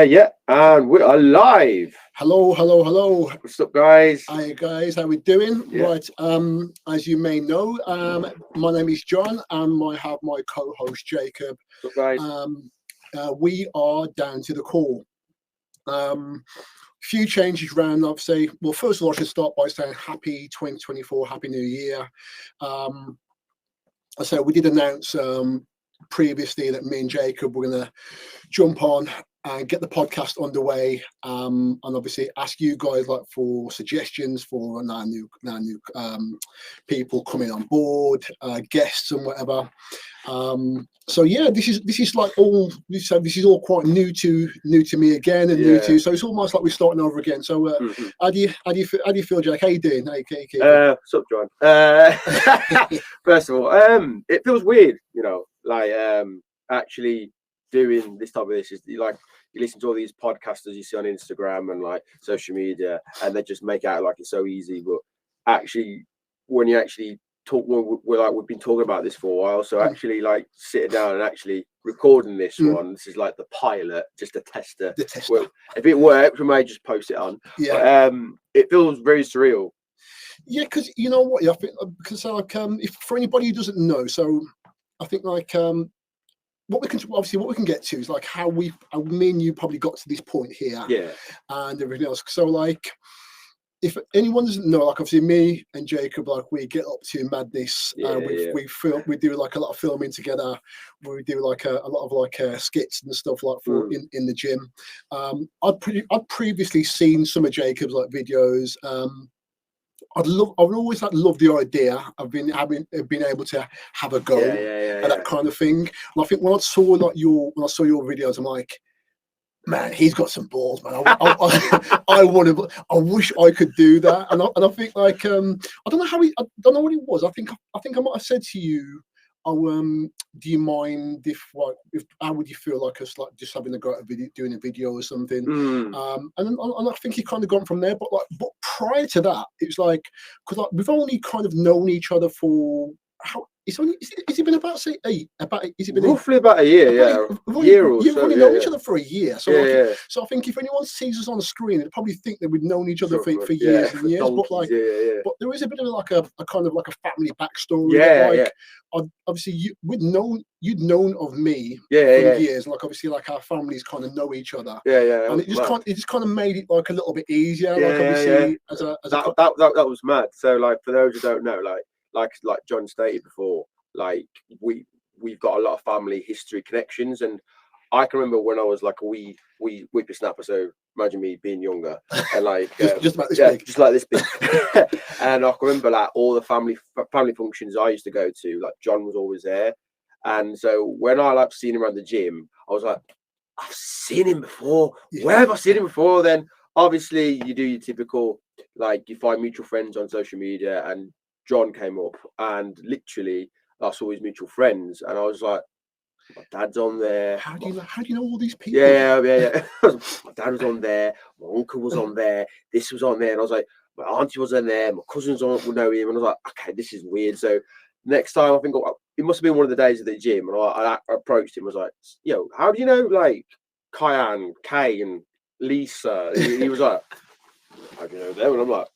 Yeah, and we are live. Hello. What's up, guys? Hi guys, how we doing? Yeah. Right, as you may know, my name is John, and I have my co-host Jacob. What's up, guys? We are down to the call. Few changes around, obviously. Well, first of all, I should start by saying happy 2024, happy New Year. So we did announce previously that me and Jacob were going to jump on and get the podcast underway, and obviously ask you guys like for suggestions for our new people coming on board, guests and whatever. So yeah, this is like all this is all quite new to me again, and new to, so it's almost like we're starting over again. So how do you feel, Jack? How you doing? What's up, John? First of all, it feels weird, like actually doing this type of this. Is like you listen to all these podcasters you see on Instagram and like social media, and they just make it out like it's so easy, but actually when you actually talk, we've been talking about this for a while, so actually like sitting down and actually recording this one, this is like the pilot, just a tester. Well, if it works, we may just post it on. But, it feels very surreal. Yeah, because you know what, I think because like if for anybody who doesn't know, so I think like what we can get to is like how me and you probably got to this point here, and everything else. So like, if anyone doesn't know, like obviously me and Jacob, like we get up to madness. We do like a lot of filming together. We do like a lot of like skits and stuff like for in the gym. I'd previously seen some of Jacob's like videos. I've always like loved the idea of being able to have a go at that kind of thing. And I think when I saw your videos, I'm like, man, he's got some balls, man. I wish I could do that. And I think like I don't know what it was. I think I might have said to you, do you mind if how would you feel like us like just having a go at doing a video or something? And I think he kind of gone from there. But prior to that, it was like, because like we've only kind of known each other for has it been about roughly about a year? You've only known each other for a year, so so I think if anyone sees us on the screen, they'd probably think that we've known each other for years and years. But like, but there is a bit of like a kind of like a family backstory. Obviously you'd known of me for years. Like obviously like our families kind of know each other. And it just kind of made it like a little bit easier. Obviously that was mad. So like for those who don't know, like John stated before, like we've got a lot of family history connections, and I can remember when I was like a wee whippersnapper. So imagine me being younger and like just about this big. Just like this big. And I can remember like all the family functions I used to go to. Like John was always there, and so when I like seen him around the gym, I was like, I've seen him before. Where have I seen him before? Then obviously you do your typical, like you find mutual friends on social media, and John came up, and literally I saw his mutual friends, and I was like, my dad's on there. How do you know all these people? Yeah. My dad was on there, my uncle was on there, this was on there, and I was like, my auntie was in there, my cousins would know him, and I was like, okay, this is weird. So next time, I think it must have been one of the days of the gym, and I approached him, I was like, yo, how do you know like Kyan, Kay, and Lisa? He was like, how do you know them? And I'm like,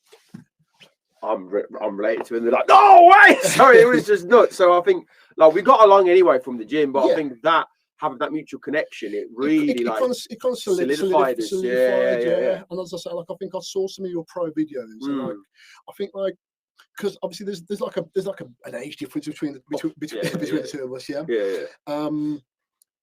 I'm related to him. They're like, no way. Sorry, it was just nuts. So I think like we got along anyway from the gym, but I think that having that mutual connection, it really it kind of solidified us. Yeah. And as I say, like I think I saw some of your pro videos, and like I think like because obviously there's like an age difference between the two of us.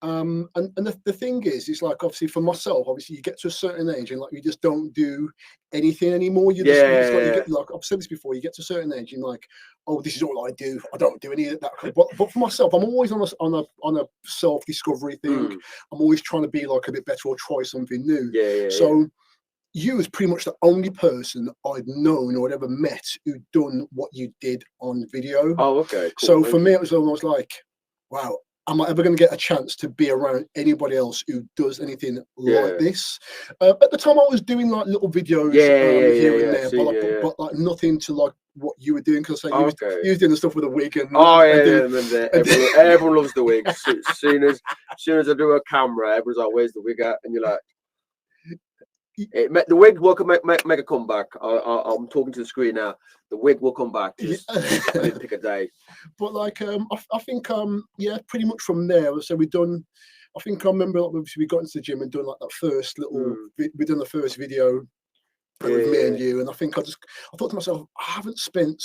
And the thing is, it's like obviously for myself, obviously you get to a certain age and like you just don't do anything anymore. You get, like I've said this before, you get to a certain age and like, oh, this is all I do. I don't do any of that. But for myself, I'm always on a self-discovery thing. I'm always trying to be like a bit better or try something new. So you was pretty much the only person I'd known or ever met who'd done what you did on video. Oh, okay. Cool. So for me, it was almost like, wow, am I ever going to get a chance to be around anybody else who does anything like this? At the time, I was doing like little videos here and there, but like nothing to like what you were doing, because like, you was doing the stuff with a wig and everyone loves the wig. As soon as I do a camera, everyone's like, "Where's the wig at?" And you're like, The wig will make a comeback. I'm talking to the screen now. The wig will come back. Just I didn't pick a day. But like, I think, yeah, pretty much from there. So we've done. I think I remember obviously we got into the gym and done like that first little. We done the first video. With me and you, and I think I thought to myself, I haven't spent.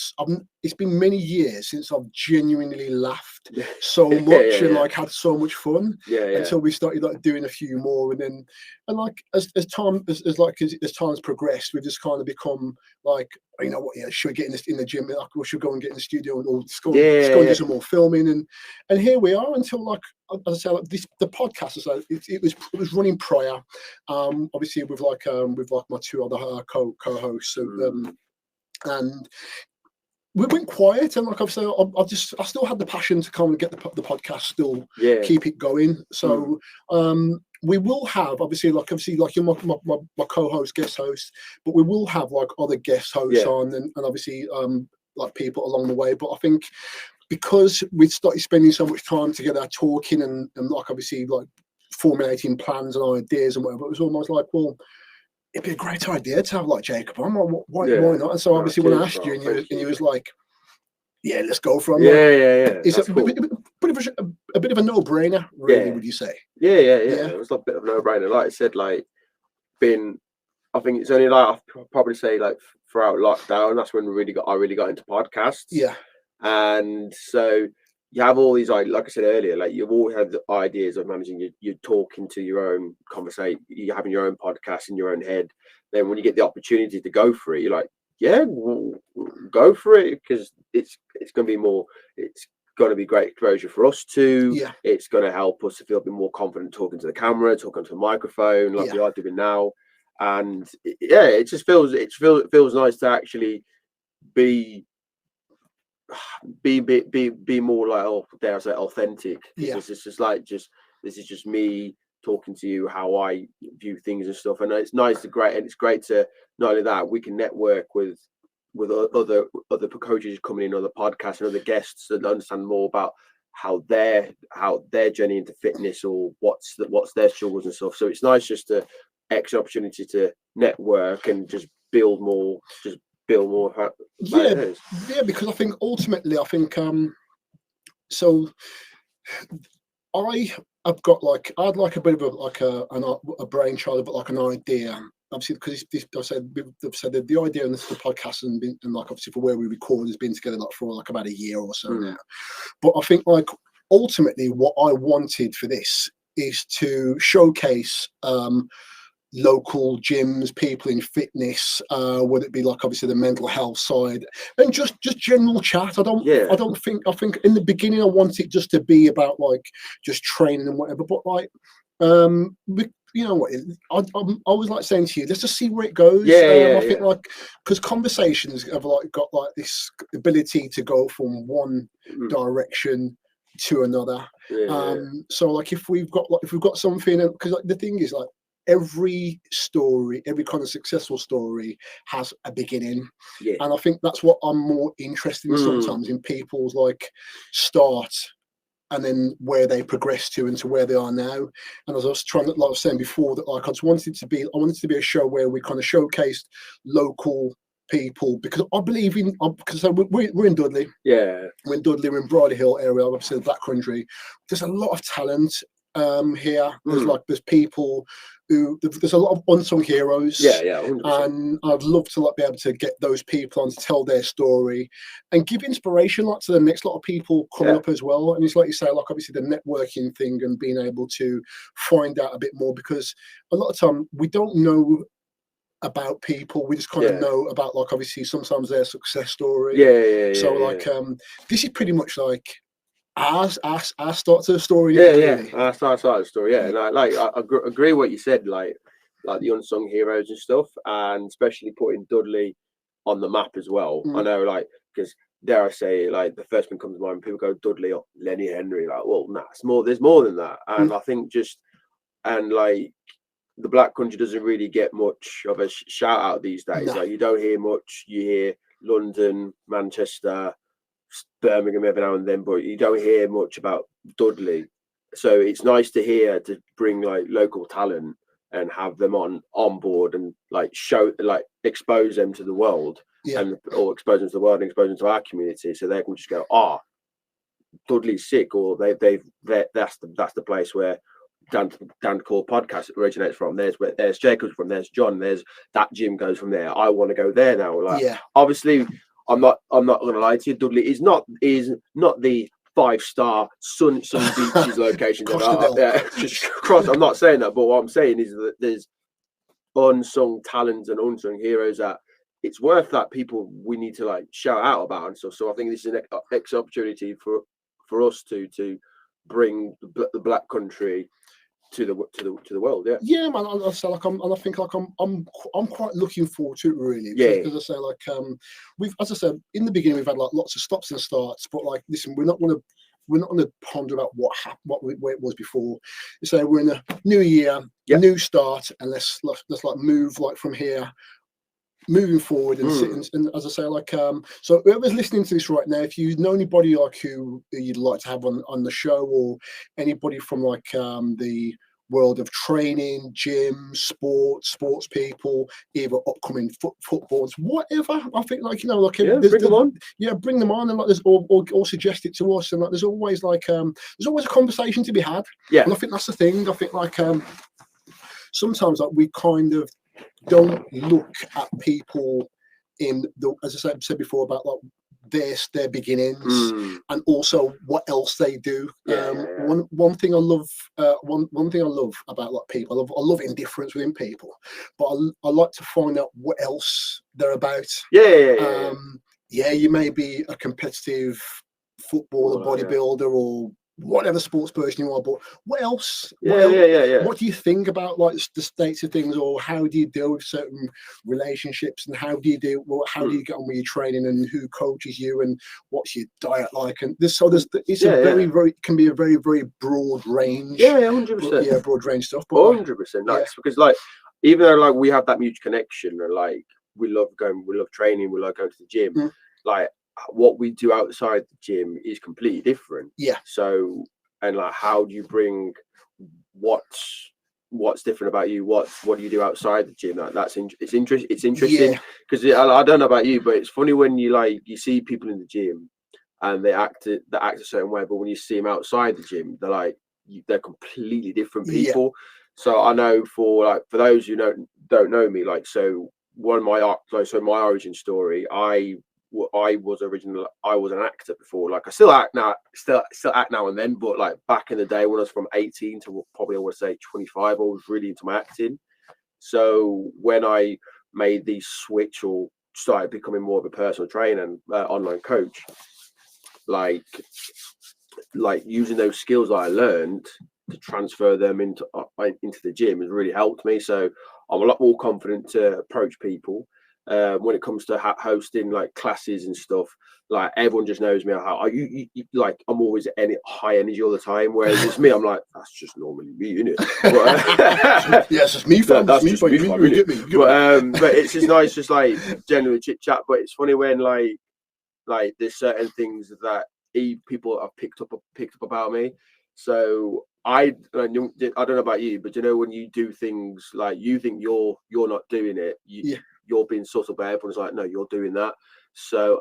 It's been many years since I've genuinely laughed so much and like had so much fun. Until we started like doing a few more, and like as time's progressed, we've just kind of become like, you know what? Yeah, should we get in the gym? Like, we should go and get in the studio or go and do some more filming, and here we are until like. As I say, like the podcast it was running prior, obviously with my two other co-hosts, and we went quiet. And like I've said, I still had the passion to come and get the podcast still keep it going. So we will have obviously you're my co-host, guest host, but we will have like other guest hosts on and obviously like people along the way. But I think. Because we started spending so much time together talking and like obviously like formulating plans and ideas and whatever, it was almost like, well, it'd be a great idea to have like Jacob on. Why not? And so obviously when I asked you and you was like, yeah, let's go from It's a bit of a no-brainer, really, would you say? Yeah. It was like a bit of a no-brainer. Like I said, like I think it's only like I'll probably say like throughout lockdown, that's when I really got into podcasts. Yeah. And so you have all these, like I said earlier, like you've all had the ideas of managing. You're talking to your own conversation, you're having your own podcast in your own head. Then when you get the opportunity to go for it, you're like, yeah, go for it, because it's going to be more. It's going to be great exposure for us too. Yeah. It's going to help us to feel a bit more confident talking to the camera, talking to the microphone, like we are doing now. And it just feels nice to actually be more like, oh, dare I say, authentic. It's just like this is just me talking to you how I view things and stuff. And it's great to not only that, we can network with other coaches coming in, other podcasts and other guests, and understand more about how their journey into fitness or what's their struggles and stuff. So it's nice just to extra opportunity to network and just build more. Because I think ultimately, so I've got like I'd like a bit of a brainchild, but like an idea. Obviously, because I've said that the idea and the podcast and like obviously for where we record has been together like for like about a year or so now. But I think like ultimately what I wanted for this is to showcase local gyms, people in fitness, whether it be like obviously the mental health side and just general chat. I think in the beginning I wanted it just to be about like just training and whatever, but like you know what, I always like saying to you, let's just see where it goes. I think like because conversations have like got like this ability to go from one direction to another. So like if we've got something, because like the thing is like every story, every kind of successful story has a beginning, and I think that's what I'm more interested in sometimes, in people's like start and then where they progress to and to where they are now. And as I was like I was saying before, that like I wanted it to be a show where we kind of showcased local people, because I believe in, because we're in Dudley. We're in Dudley, we're in Bridal Hill area, obviously the Black Country. There's a lot of talent here. There's people there's a lot of unsung heroes. 100%. And I'd love to like be able to get those people on to tell their story and give inspiration like to the next lot of people coming up as well. And it's like you say, like obviously the networking thing and being able to find out a bit more, because a lot of time we don't know about people, we just kind of know about like obviously sometimes their success story. This is pretty much like our start to the story. Our start to the story. And I agree what you said, like the unsung heroes and stuff, and especially putting Dudley on the map as well. I know, like, because dare I say, like the first one comes to mind, people go Dudley or Lenny Henry, like, well, nah, there's more than that. And I think like the Black Country doesn't really get much of a shout out these days. Like you don't hear much. You hear London, Manchester, Birmingham every now and then, but you don't hear much about Dudley. So it's nice to bring like local talent and have them on board and like expose them to the world, or expose them to the world and expose them to our community, so they can just go, Dudley's sick, or that's the place where Dan Core podcast originates from. There's Jacobs from, there's John, there's that gym goes from there. I want to go there now. Like, obviously, I'm not gonna lie to you. Dudley is not the 5-star sun beaches location. Just cross. I'm not saying that, but what I'm saying is that there's unsung talents and unsung heroes that it's worth that people we need to like shout out about and stuff. So I think this is an excellent opportunity for us to bring the Black country to the world. Man. I say like I think like I'm quite looking forward to it, really. Because I say like as I said in the beginning, we've had like lots of stops and starts, but like listen, we're not going to ponder about where it was before. So we're in a new year, new start, and let's like move like from here, moving forward and as I say, like so whoever's listening to this right now, if you know anybody like who you'd like to have on the show, or anybody from like the world of training, gym, sports people, either upcoming footballs, whatever, I think like, you know, like bring them on. Bring them on, and like there's or suggest it to us, and like there's always like there's always a conversation to be had. And I think that's the thing. I think like sometimes like we kind of don't look at people in the, as I said before, about like their beginnings and also what else they do. One thing I love one thing I love about like people, I love indifference within people, but I like to find out what else they're about. You may be a competitive footballer, bodybuilder, or whatever sports person you are, but what else? What do you think about like the states of things, or how do you deal with certain relationships, and how do you get on with your training, and who coaches you, and what's your diet like? And it's very can be a very, very broad range. 100%. Broad range stuff. But 100%. Because like, even though like we have that mutual connection, and like we love training, we love going to the gym, like what we do outside the gym is completely different. So, and like, how do you bring what's different about you? What do you do outside the gym? Like, it's interesting because I don't know about you, but it's funny when you see people in the gym and they act a certain way, but when you see them outside the gym, they're completely different people. So I know for those who don't know me, like, so my origin story, I was an actor before. Like, I still act now, and then, but like back in the day when I was from 18 to probably, I would say 25, I was really into my acting. So when I made the switch or started becoming more of a personal trainer and online coach, like using those skills that I learned to transfer them into the gym has really helped me. So I'm a lot more confident to approach people. When it comes to hosting like classes and stuff, like everyone just knows me. You like, I'm always high energy all the time. Whereas it's me, I'm like, that's just normally me, isn't it? But, it's just me. That's just me. But it's just nice, just like generally chit chat. But it's funny when like there's certain things that people have picked up about me. So I don't know about you, but when you do things like you think you're not doing it, you're being subtle, but everyone's like, no, you're doing that. So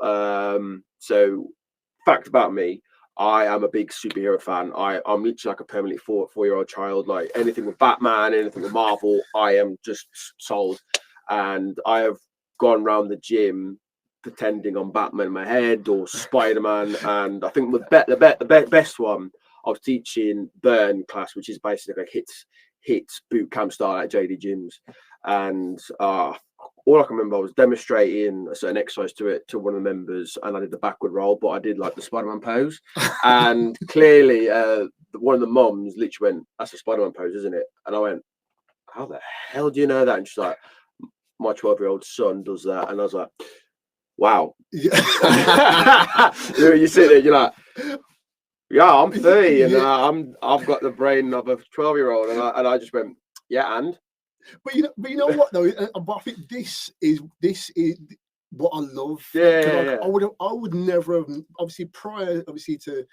fact about me, I am a big superhero fan. I'm literally like a permanently 4-year-old child. Like, anything with Batman, anything with Marvel, I am just sold. And I have gone around the gym pretending I'm Batman in my head, or Spider-Man. And I think the best one, I was teaching burn class, which is basically like hits boot camp style at JD gyms. And all I can remember, I was demonstrating a certain exercise to one of the members, and I did the backward roll, but I did like the Spider-Man pose. And clearly, one of the moms literally went, "That's a Spider-Man pose, isn't it?" And I went, "How the hell do you know that?" And she's like, "My 12-year-old son does that." And I was like, "Wow." You sit there, you're like, "Yeah, I'm 30, and I've got the brain of a 12-year-old," and I just went, "Yeah, and." But you know what though? But I think this is what I love. I would never have, obviously prior to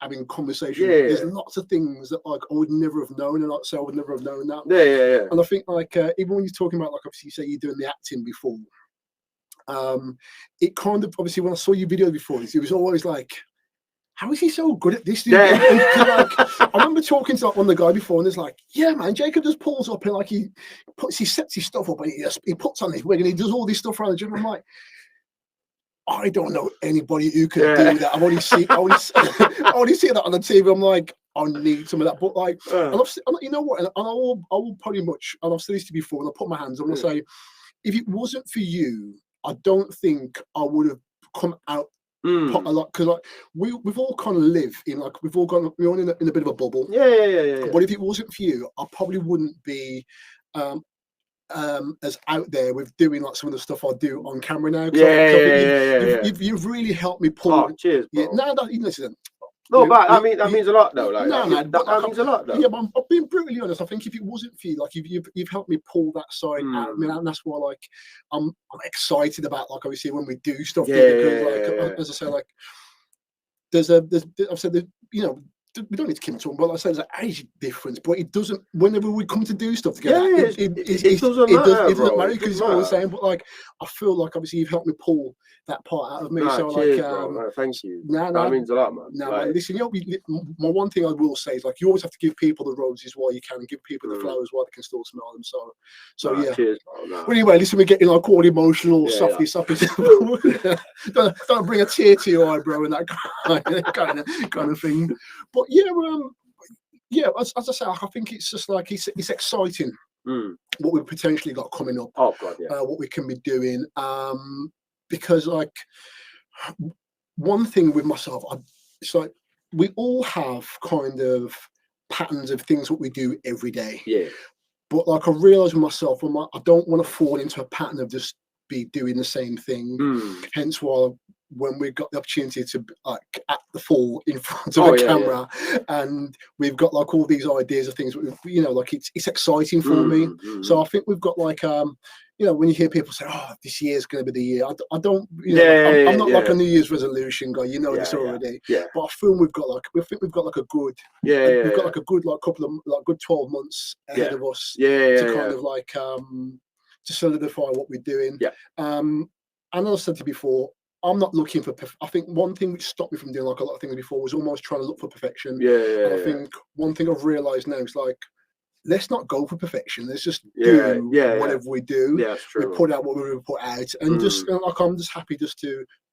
having conversation. Yeah. There's lots of things that like I would never have known, and like so I would never have known that. Yeah. And I think like even when you're talking about like obviously you say you're doing the acting before, it kind of obviously when I saw your video before, it was always like, how is he so good at this? Yeah. Like, I remember talking to like, one of the guy before, and it's like, yeah, man, Jacob just pulls up and like he sets his stuff up and he puts on his wig and he does all this stuff around the gym. I'm like, I don't know anybody who can do that. I only see that on the TV. I'm like, I need some of that. But like, and you know what? And I will pretty much, and I've said this to you before, and I put my hands. I'm gonna say, if it wasn't for you, I don't think I would have come out a lot, because like we've all kind of live in like we're all in a bit of a bubble. Yeah. But if it wasn't for you, I probably wouldn't be as out there with doing like some of the stuff I do on camera now. You've really helped me pull. Oh, cheers, bro. Yeah, no, listen. No, but that means a lot, though. Like, that means a lot, though. Yeah, but I'm being brutally honest. I think if it wasn't for you, like you've helped me pull that side out. I mean, and that's why like I'm excited about like obviously when we do stuff. As I say, like I've said you know. We don't need to keep talking, but like I say, there's an age difference, but it doesn't. Whenever we come to do stuff together, it doesn't matter because it's all the same. But like, I feel like obviously you've helped me pull that part out of me. So cheers, like, bro. Thank you. That means a lot, man. No, like, listen, my one thing I will say is like you always have to give people the roses while you can, and give people the flowers while they can still smell them. So yeah. Cheers, bro. Well, anyway, listen, we're getting like all emotional, softly. Don't bring a tear to your eyebrow and that kind of thing. But yeah, as I say, I think it's just like it's exciting what we've potentially got coming up. Oh God, yeah. What we can be doing, because like one thing with myself, it's like we all have kind of patterns of things what we do every day. Yeah. But like I realise with myself, I don't want to fall into a pattern of just be doing the same thing. Hence why when we've got the opportunity to like at the full in front of a camera and we've got like all these ideas of things, you know, like it's exciting for me. So I think we've got like you know, when you hear people say, oh, this year's going to be the year, I don't, you know, I'm not like a New Year's resolution guy, you know this already. But I feel we've got like a good, we've got like a good like couple of like good 12 months ahead of us to kind of like to solidify what we're doing. And as I said to you before, I'm not looking for. I think one thing which stopped me from doing like a lot of things before was almost trying to look for perfection. And I think one thing I've realised now is like, let's not go for perfection. Let's just do whatever we do. We put out what we put out, and just like I'm just happy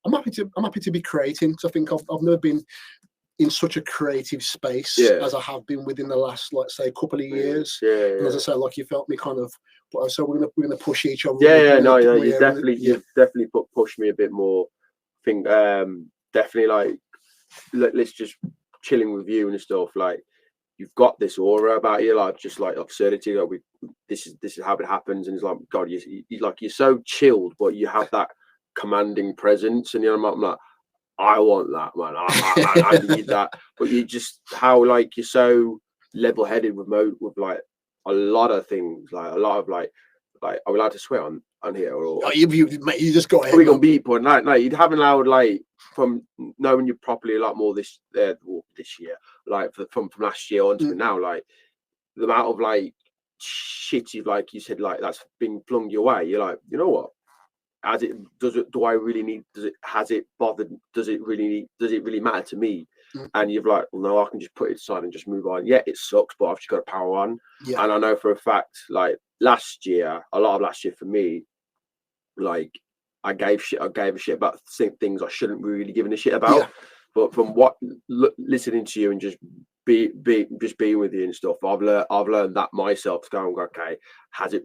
I'm happy to be creating. Because I think I've never been in such a creative space as I have been within the last, like say, couple of years. And as I say, like you felt me kind of. So we're gonna push each other. You definitely push me a bit more. I think definitely like let's just chilling with you and stuff. Like you've got this aura about you, like just like absurdity. Like this is how it happens, and it's like God, you're so chilled, but you have that commanding presence, and I'm like, I want that, man. I need that. But you just how like you're so level-headed with like a lot of things, like a lot of like are we allowed to swear on here? Or mate, you just go ahead. Are we gonna beat? But no, you haven't allowed like from knowing you properly a lot more this year, like from last year on to now, like the amount of like shit like you said, like that's been flung your way. You're like, you know what? Do I really need? Has it bothered? Does it really matter to me? And you've like, well, no, I can just put it aside and just move on. Yeah, it sucks, but I've just got to power on. And I know for a fact, like a lot of last year for me, like I gave a shit about things I shouldn't really give a shit about. But from listening to you and just being with you and stuff, I've learned that myself to go, okay,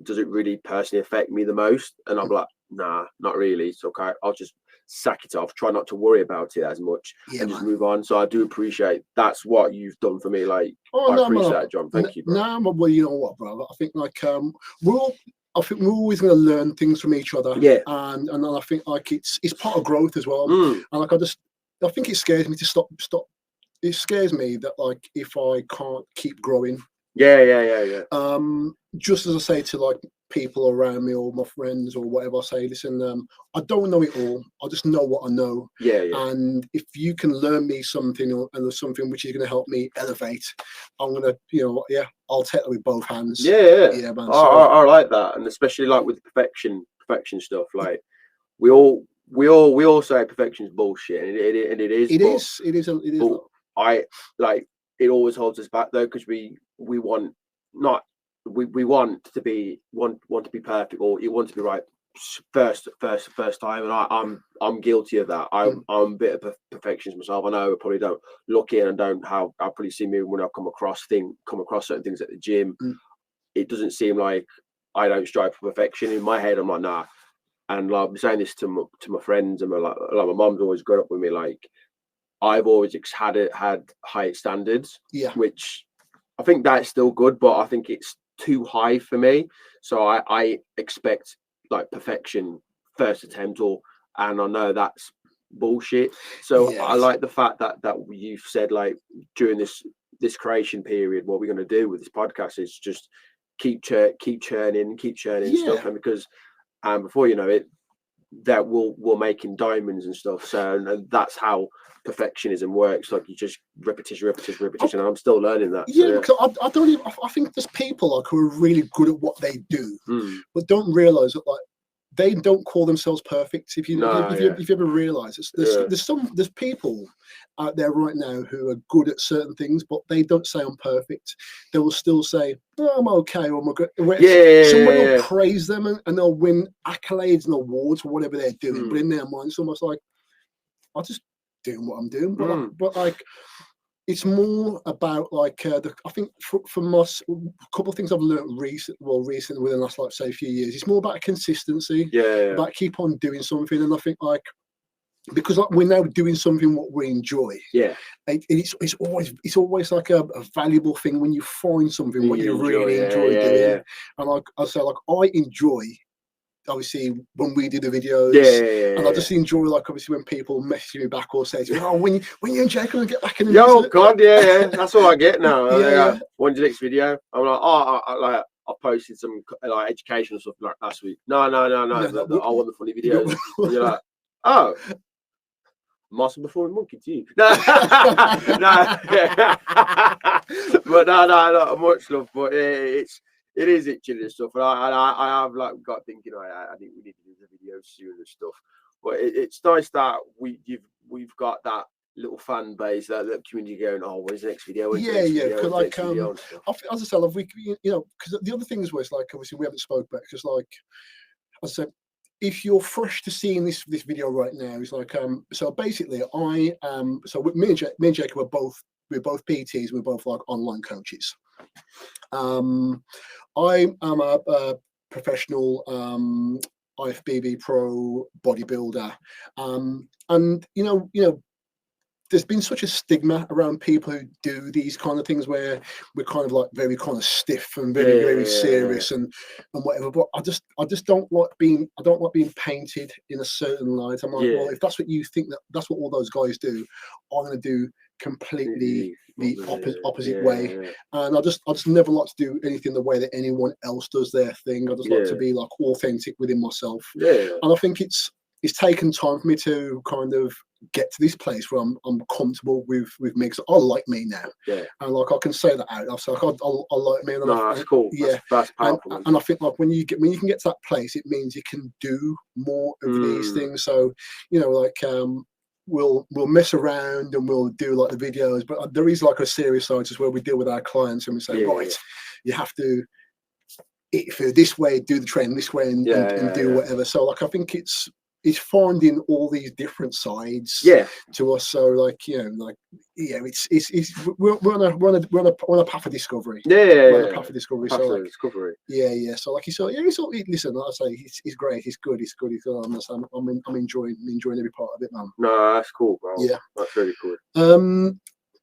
does it really personally affect me the most? And I'm like, nah, not really. It's okay. I'll just sack it off, try not to worry about it as much, and just move on. So I do appreciate that's what you've done for me. Like, I appreciate that, John. Thank you, bro. Well, you know what, brother? I think like we're always going to learn things from each other. And I think like it's part of growth as well. And like I think it scares me to stop. It scares me that like if I can't keep growing. Yeah. Just as I say to like people around me or my friends or whatever, I say, listen, I don't know it all. I just know what I know. Yeah. And if you can learn me something and there's something which is going to help me elevate, I'm going to, I'll take that with both hands. Yeah, man. I like that, and especially like with perfection stuff. Like we all say perfection is bullshit, and it is. It is. I like it always holds us back though, because we want to be perfect, or you want to be right first time, and I'm guilty of that. I'm a bit of a perfectionist myself. I know I probably don't look in and don't how I probably see me when I come across certain things at the gym. It doesn't seem like I don't strive for perfection. In my head, I'm like, nah. And like, I'm saying this to my friends, and my mom's always grown up with me. Like, I've always had high standards, which I think that's still good, but I think it's too high for me. So I expect like perfection first attempt, and I know that's bullshit. So I like the fact that you've said, like, during this creation period, what we're going to do with this podcast is just keep churning stuff, and because before you know it, that we're making diamonds and stuff. So and that's how perfectionism works. Like, you just repetition, and I'm still learning that. Because I don't even. I think there's people like who are really good at what they do, but don't realise that, like, they don't call themselves perfect. If you ever realise, there's people out there right now who are good at certain things, but they don't say I'm perfect. They will still say, oh, I'm okay, or I'm good. Someone will praise them and they'll win accolades and awards for whatever they're doing. But in their mind, it's almost like, I'm just doing what I'm doing. But like, it's more about like I think from us, a couple of things I've learned recently within the last, like, say, a few years. It's more about consistency. About keep on doing something, and I think, like, because, like, we're now doing something what we enjoy. It's always like a valuable thing when you find something what you really enjoy doing. And like I say, like, I enjoy, obviously, when we do the videos, and I just enjoy, like, obviously, when people message me back or say to me, oh, when you and Jake are going to get back in the music? God, that's all I get now. When's the next video? I'm like, I posted some like educational stuff like last week. No, I want the funny videos. And you're like, oh, muscle before a monkey too. But not much love. But it is itching and stuff, and I have, like, got thinking, I think we need to do the videos soon and stuff. But it's nice that we've got that little fan base, that community going, oh, when's the next video? Because, like, as I said, because the other thing is, where it's like, obviously, we haven't spoke about, because, like, as I said, if you're fresh to seeing this video right now, it's like, so basically, me and Jacob we're both PTs, we're both, like, online coaches. I am a professional IFBB pro bodybuilder, and there's been such a stigma around people who do these kind of things where we're kind of, like, very kind of stiff and very serious and whatever. But I just don't like being painted in a certain light. I'm like, well, if that's what you think, that's what all those guys do, I'm going to do completely the opposite way. And I just never like to do anything the way that anyone else does their thing. I just like to be, like, authentic within myself. And I think it's taken time for me to kind of get to this place where I'm comfortable with me, because I like me now, and, like, I can say that out. So, like, I like me. And that's cool. That's powerful. And I think, like, when you can get to that place, it means you can do more of these things. So, like, we'll mess around and we'll do, like, the videos, but there is, like, a serious side just where we deal with our clients and we say, you have to eat food this way, do the training this way, and do whatever. So, like, I think it's finding all these different sides to us. So, like, it's we're on a path of discovery. We're on a path of discovery. So, like, So, like, listen, like I say, it's great. It's good. I'm enjoying every part of it, man. No, that's cool, bro. Yeah, that's really cool.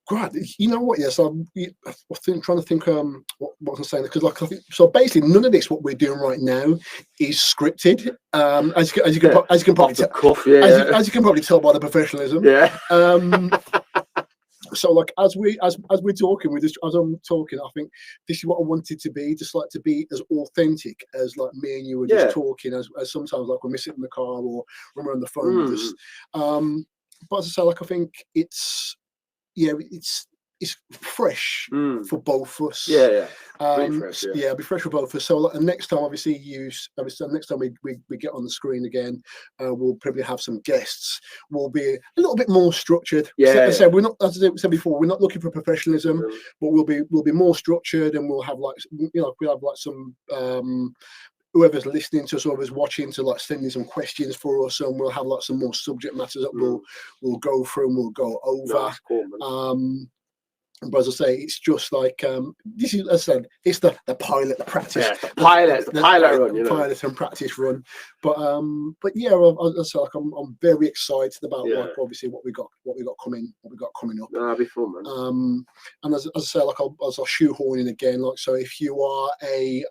Great. You know what? Yes, I'm trying to think. What I'm saying, because, like, I think, so basically, none of this what we're doing right now is scripted. As you can probably tell, as you can probably tell by the professionalism. So like as we're talking, as I'm talking, I think this is what I wanted to be, just like to be as authentic as like me and you were just talking, as sometimes like when we sit in the car or when we're on the phone with us. But as I say, like I think it's fresh for both of us. Fresh, it'll be fresh for both of us. So like, and next time, obviously, next time we get on the screen again, we'll probably have some guests. We'll be a little bit more structured. As I said, we're not, as I said before, we're not looking for professionalism, but we'll be more structured, and we'll have like, we'll have like some whoever's listening to us, whoever's watching, to like send in some questions for us, and we'll have like some more subject matters that we'll go through and we'll go over. No, that's cool, man. But as I say, it's just like this is, as I said, it's the pilot, the practice, the pilot run, you know, pilot and practice run. But yeah, as I say, like I'm very excited about like obviously what we got coming up. No, that'll be fun, man. And as I say, like I'll shoehorn in again, like, so if you are a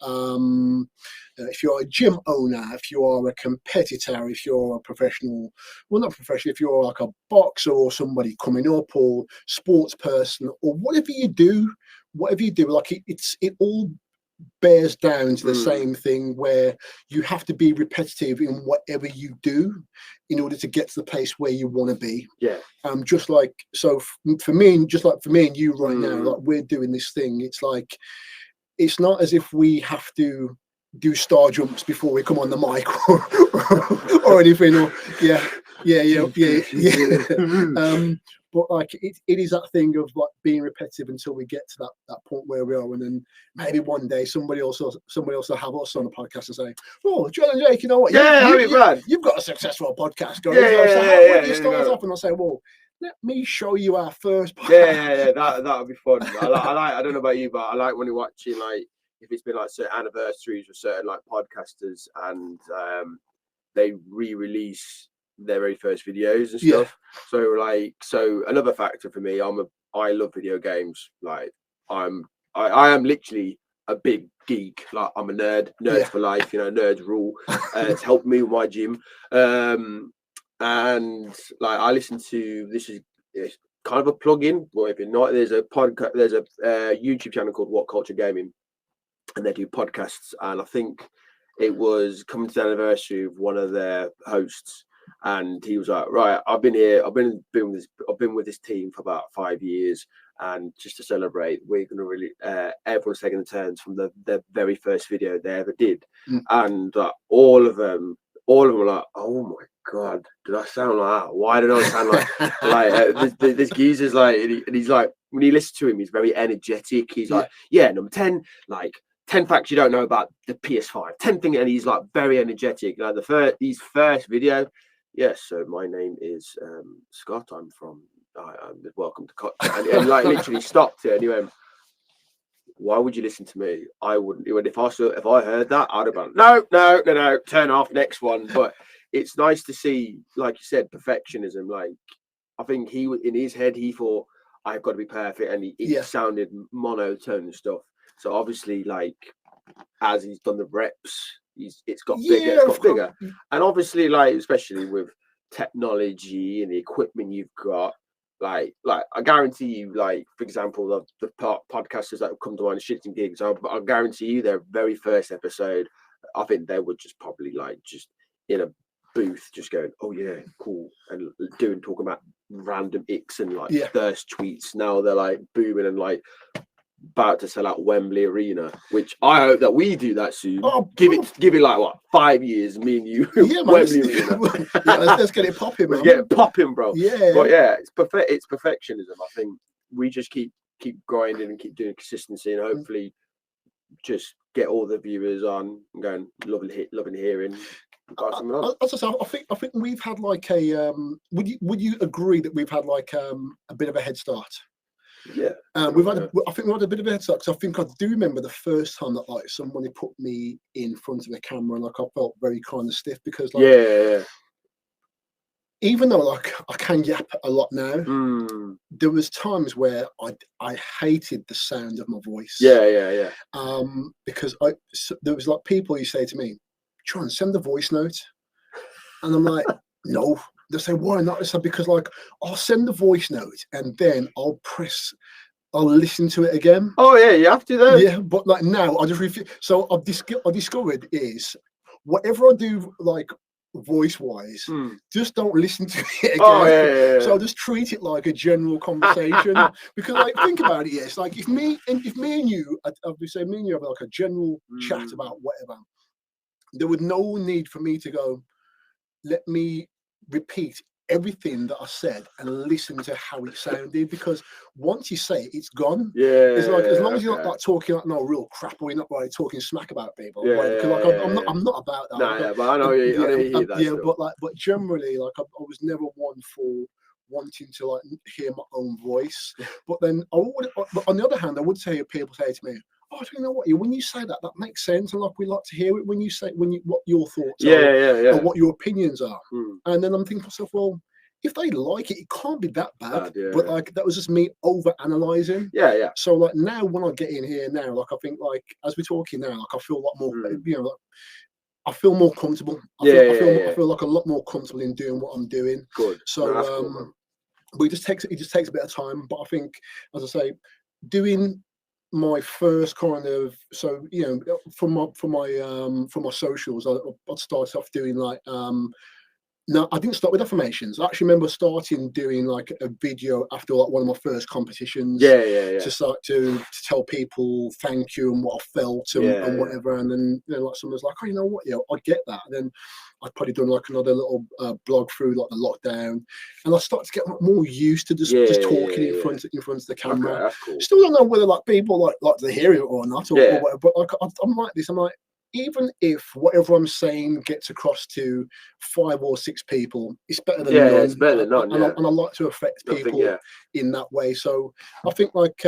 gym owner, if you are a competitor, if you're a professional, well, not professional, if you're like a boxer or somebody coming up, or sports person, or whatever you do, like it all bears down to the same thing, where you have to be repetitive in whatever you do in order to get to the place where you want to be. Just like, so for me and you right now, like we're doing this thing, it's like, it's not as if we have to do star jumps before we come on the mic or anything, or but like it is that thing of like being repetitive until we get to that point where we are, and then maybe one day somebody else will have us on the podcast and say, "Oh, John and Jake, you know what? You've got a successful podcast going. So how do you start off?" And I'll say, "Well, let me show you our first podcast." That would be fun. I don't know about you, but I like when you're watching, like, if it's been like certain anniversaries with certain like podcasters, and they re-release their very first videos and stuff. So another factor for me, I love video games. Like I am literally a big geek. Like I'm a nerd for life. You know, nerds rule. It's helped me with my gym. And like I listen to, it's kind of a plug-in, or if not, there's a podcast. There's a YouTube channel called What Culture Gaming, and they do podcasts. And I think it was coming to the anniversary of one of their hosts, and he was like, "Right, I've been with this team for about 5 years, and just to celebrate, we're going to really everyone's taking the turns from the very first video they ever did." And all of them were like, "Oh my God, did I sound like that? Why did I sound like this geezer's like," and he's like, when you listen to him, he's very energetic. He's like, number 10, like 10 facts you don't know about the PS5, 10 things, and he's like very energetic. Like his first video, yes, so my name is Scott. I'm from welcome to and like literally stopped it, and he went, "Why would you listen to me? I wouldn't." He went, if I heard that, I'd have gone, no, turn off, next one. But it's nice to see, like you said, perfectionism. Like I think he, in his head, he thought, I've got to be perfect, and he sounded monotone and stuff. So obviously, like, as he's done the reps, it's got bigger, and obviously, like, especially with technology and the equipment you've got, like I guarantee you, like, for example, the podcasters that have come to mind, shitting gigs, I guarantee you their very first episode, I think they were just probably like just in a booth just going, "Oh yeah, cool," and talking about random icks and like thirst tweets. Now they're like booming and like about to sell out Wembley Arena, which I hope that we do that soon. Give it like what, 5 years, me and you. Wembley Arena. Let's get it popping, man. Let's get it popping, bro. But yeah, it's perfectionism. I think we just keep grinding and keep doing consistency, and hopefully just get all the viewers on and going, loving hearing. As I say, I think we've had like a would you agree that we've had like a bit of a head start? I think we've had a bit of a head start, because I think I do remember the first time that like somebody put me in front of a camera, and like I felt very kind of stiff, because like even though like I can yap a lot now, there was times where I hated the sound of my voice. Because there was like people who say to me, "John, send the voice note," and I'm like, "No, they say, why not? I said, because like I'll send the voice note and then I'll listen to it again. Oh yeah, you have to then. Yeah, but like now I just refuse. So I discovered is whatever I do like voice wise, just don't listen to it again. Oh yeah. So I'll just treat it like a general conversation. Because like think about it, yes. Like if me and you, say me and you have like a general chat about whatever, there would no need for me to go, let me repeat everything that I said and listen to how it sounded, because once you say it, it's gone. Yeah, it's like as long as you're not like talking like no real crap, or you're not like talking smack about people. Yeah, because like I'm not about that. No, yeah, but I know you. I know you hear that. Yeah, still. but generally, like I was never one for wanting to like hear my own voice. But then but on the other hand, I would say people say to me, oh, you know what? When you say that, that makes sense, and like we like to hear it when you say what your thoughts are, or what your opinions are. And then I'm thinking to myself, well, if they like it, it can't be that bad. But like that was just me over analyzing. Yeah. So like now when I get in here now, like I think like as we're talking now, like I feel a lot more, like, I feel more comfortable. I feel like a lot more comfortable in doing what I'm doing. Good. So cool, but it just takes a bit of time. But I think, as I say, doing my first kind of for my socials, I'd start off doing like no, I didn't start with affirmations. I actually remember starting doing like a video after like one of my first competitions. To start to tell people thank you and what I felt and whatever. And then like someone's like, oh, you know what? Yeah, I get that. And then I'd probably done like another little blog through like the lockdown, and I started to get more used to just talking in front of the camera. Okay, that's cool. Still don't know whether like people like to hear it or not, or whatever. But like I'm like this. I'm like, even if whatever I'm saying gets across to 5 or 6 people, it's better than none. It's better than none. And I like to affect people in that way. So I think like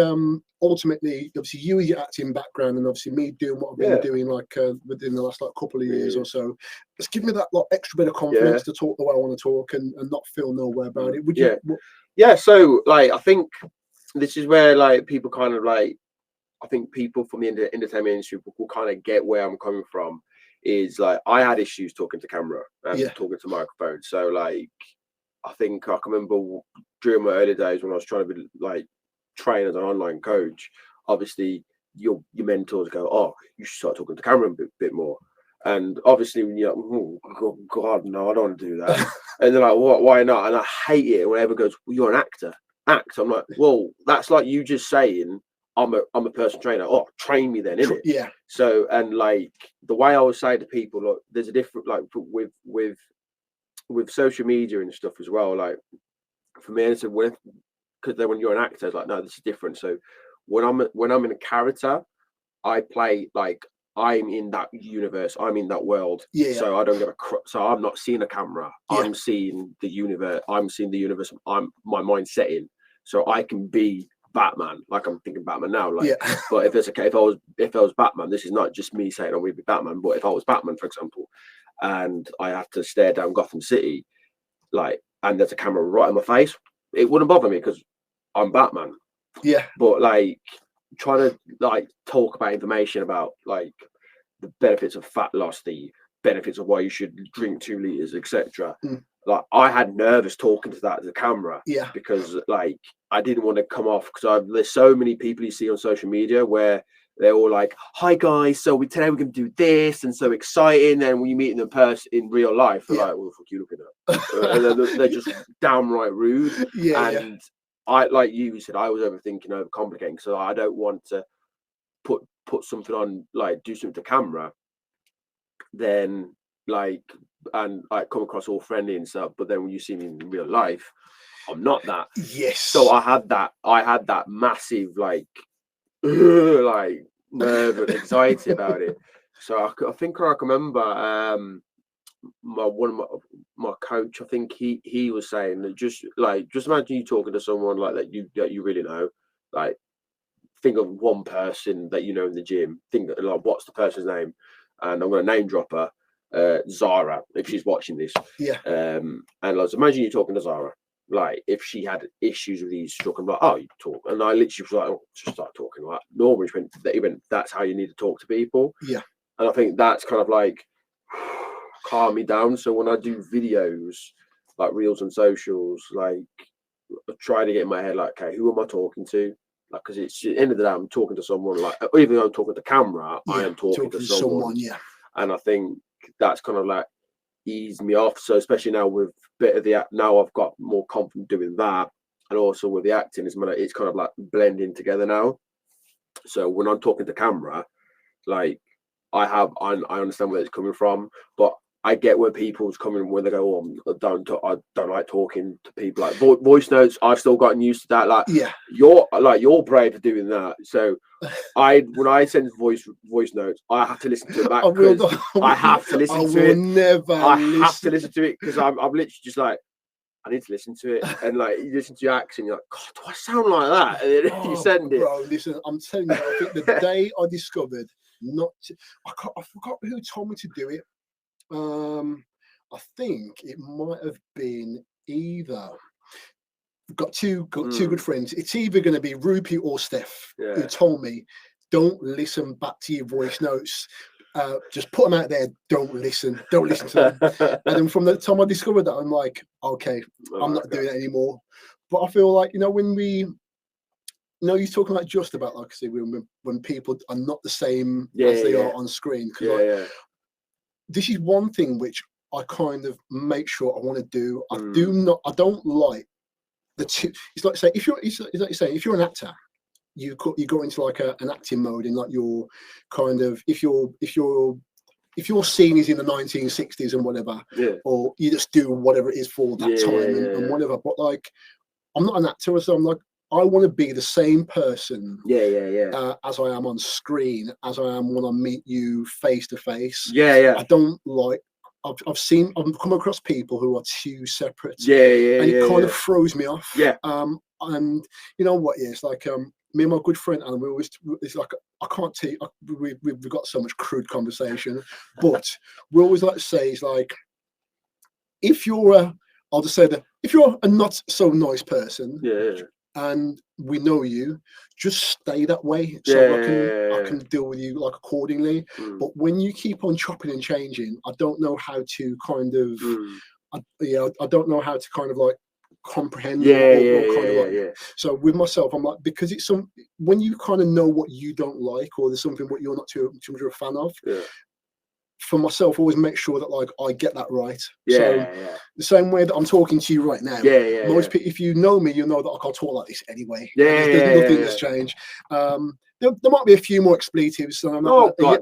ultimately, obviously you with your acting background, and obviously me doing what I've been doing like within the last like couple of years or so, it's given me that like extra bit of confidence to talk the way I want to talk and not feel no way about it. Would you? So like I think this is where like people kind of like, I think people from the entertainment industry will kind of get where I'm coming from. Is like I had issues talking to camera and talking to microphone. So like I think I can remember during my early days when I was trying to be like trained as an online coach. Obviously, your mentors go, "Oh, you should start talking to camera a bit more." And obviously, when you're like, "Oh God, no, I don't want to do that," and they're like, "What? Why not?" And I hate it whenever it goes, "Well, you're an actor. Act." I'm like, "Well, that's like you just saying." I'm a personal trainer. Oh, train me then, innit? Yeah. So, and like the way I would say to people, look, there's a different like with social media and stuff as well. Like for me, it's because then when you're an actor, it's like no, this is different. So when I'm in a character, I play like I'm in that universe. I'm in that world. Yeah. So I don't get so I'm not seeing a camera. Yeah. I'm seeing the universe. I'm seeing the universe. My mind set in, so I can be Batman, like I'm thinking Batman now, like. Yeah. But if it's okay, if I was Batman, this is not just me saying I'm going to be Batman. But if I was Batman, for example, and I had to stare down Gotham City, like, and there's a camera right in my face, it wouldn't bother me because I'm Batman. Yeah. But like trying to like talk about information about like the benefits of fat loss, the benefits of why you should drink 2 liters, etc. Like I had nervous talking to that as a camera, because like I didn't want to come off, because there's so many people you see on social media where they're all like, "Hi guys, so today we're going to do this," and so exciting. And when you meet them in real life, they're like, "What the fuck are you looking at?" And they're just downright rude. And I, like you said, I was overthinking, overcomplicating, so I don't want to put something on, like do something to camera, then like and I come across all friendly and stuff, but then when you see me in real life, I'm not that. Yes. So I had that massive like like nerve and anxiety about it. So I think I can remember one of my coach, I think he was saying that just imagine you talking to someone like that you really know, like think of one person that you know in the gym, think like what's the person's name, and I'm going to name drop her. Zara, if she's watching this, and like imagine you talking to Zara, like if she had issues with these struck, and like, oh, you talk, and I literally was like, oh, just start talking like normal. Even that's how you need to talk to people. Yeah, and I think that's kind of like calm me down. So when I do videos, like reels and socials, like I try to get in my head like, okay, who am I talking to? Like, because it's at the end of the day, I'm talking to someone. Like, even though I'm talking to camera, I am talking to someone. Yeah. And I think that's kind of like eased me off. So especially now with bit of the now I've got more confident doing that, and also with the acting, it's kind of like blending together now. So when I'm talking to camera, like I understand where it's coming from, but I get where people's coming when they go, I don't like talking to people. Like voice notes, I've still gotten used to that. Like, yeah, you're brave for doing that. So when I send voice notes, I have to listen to it back. I have to listen to it. I have to listen to it because I'm literally just like, I need to listen to it. And like you listen to your accent, you're like, God, do I sound like that? And then you send it. Bro, listen, I'm telling you, I think the day I discovered I forgot who told me to do it. I think it might have been either. Got two good friends. It's either going to be Rupy or Steph who told me, don't listen back to your voice notes. Just put them out there. Don't listen to them. And then from the time I discovered that, I'm like, okay, I'm not doing it anymore. But I feel like, when you're talking about just about, like I say, when people are not the same as they are on screen. This is one thing which I kind of make sure I want to do. I don't like the two. It's like say it's like you're saying, if you're an actor, you go into like an acting mode in like your kind of if your scene is in the 1960s and whatever, or you just do whatever it is for that time and whatever. But like, I'm not an actor, so I'm like, I want to be the same person as I am on screen, as I am when I meet you face to face. I don't like. I've come across people who are too separate. And it kind of throws me off. And you know what? It's like me and my good friend, and it's like I can't tell you. We've got so much crude conversation, but we always like to say it's like if you're I'll just say that if you're a not so nice person, and we know you, just stay that way so I can deal with you like accordingly. But when you keep on chopping and changing, I don't know how to kind of I don't know how to kind of like comprehend So with myself, I'm like, because it's when you kind of know what you don't like, or there's something what you're not too much of a fan of, for myself, always make sure that like I get that right. The same way that I'm talking to you right now. Most people, if you know me, you know that I can't talk like this anyway. There's nothing that's changed. There might be a few more expletives. And I'm not, so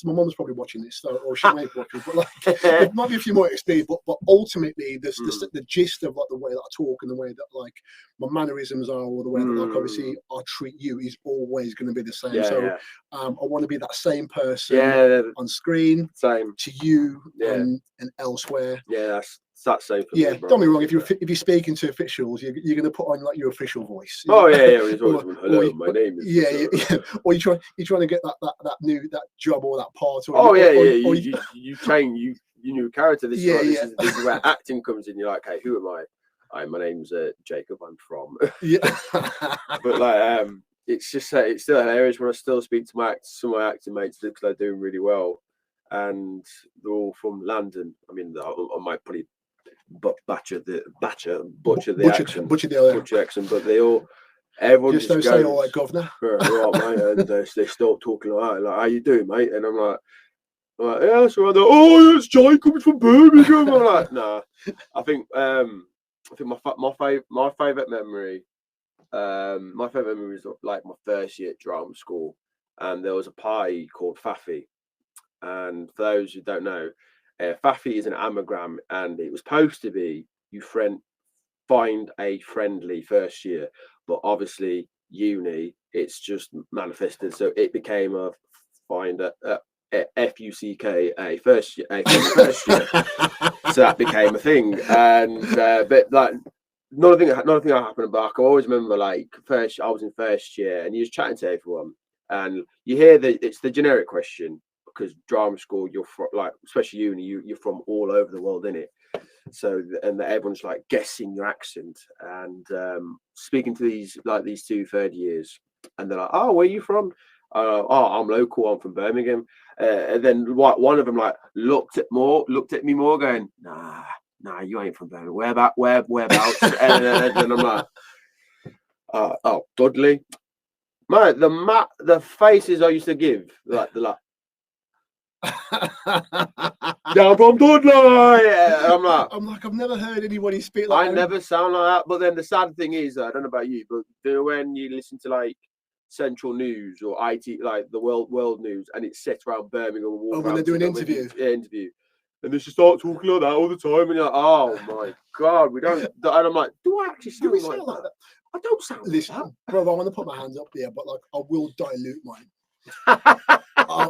my mom's probably watching this, or she may be watching. But like, there might be a few more expletives. But ultimately, the gist of like the way that I talk and the way that like my mannerisms are, or the way that like obviously I treat you is always going to be the same. I want to be that same person on screen, same to you and elsewhere. That's safe. Don't be wrong. If you're speaking to officials, you're going to put on like your official voice. Hello, my name is. Or you're trying to get that job or that part. You change you new character. This is where acting comes in. You're like, hey, who am I? Hi, my name's Jacob. I'm from. But like, it's just it's still hilarious when I still speak to some of my acting mates because they're doing really well, and they're all from London. I mean, I might probably butcher the accent, but everyone just don't say all right, governor. Right, mate, and they start talking like how you doing, mate? And I'm like yeah, so it's Jacob, it's from Birmingham. I'm like, nah. I think my favourite memory is like my first year at drama school, and there was a party called Faffy. And for those who don't know, Faffy is an anagram, and it was supposed to be find a friendly first year, but obviously uni, it's just manifested, so it became a find a FUCK a first year, so that became a thing. And but like another thing that happened back, I always remember like I was in first year, and you was chatting to everyone, and you hear it's the generic question. Because drama school, you're from, like, especially uni, you're from all over the world, innit? So, and everyone's like guessing your accent and speaking to these two third years, and they're like, "Oh, where are you from?" I'm local. I'm from Birmingham. And then one of them like looked at me more, going, "Nah, nah, you ain't from Birmingham. Whereabouts? And I'm like, oh, Dudley. Mate, the faces I used to give, like the like, yeah, I'm from Dudley. Yeah. I'm like, I've never heard anybody speak like I never sound like that. But then the sad thing is, I don't know about you, but when you listen to like Central News or IT, like the world news, and it's set around Birmingham, when they're doing an interview. Interview, and they just start talking like that all the time, and you're like, oh my god, we don't. And I'm like, do I actually sound like that? I don't sound listen, like that. Brother, I want to put my hands up here, but like I will dilute mine.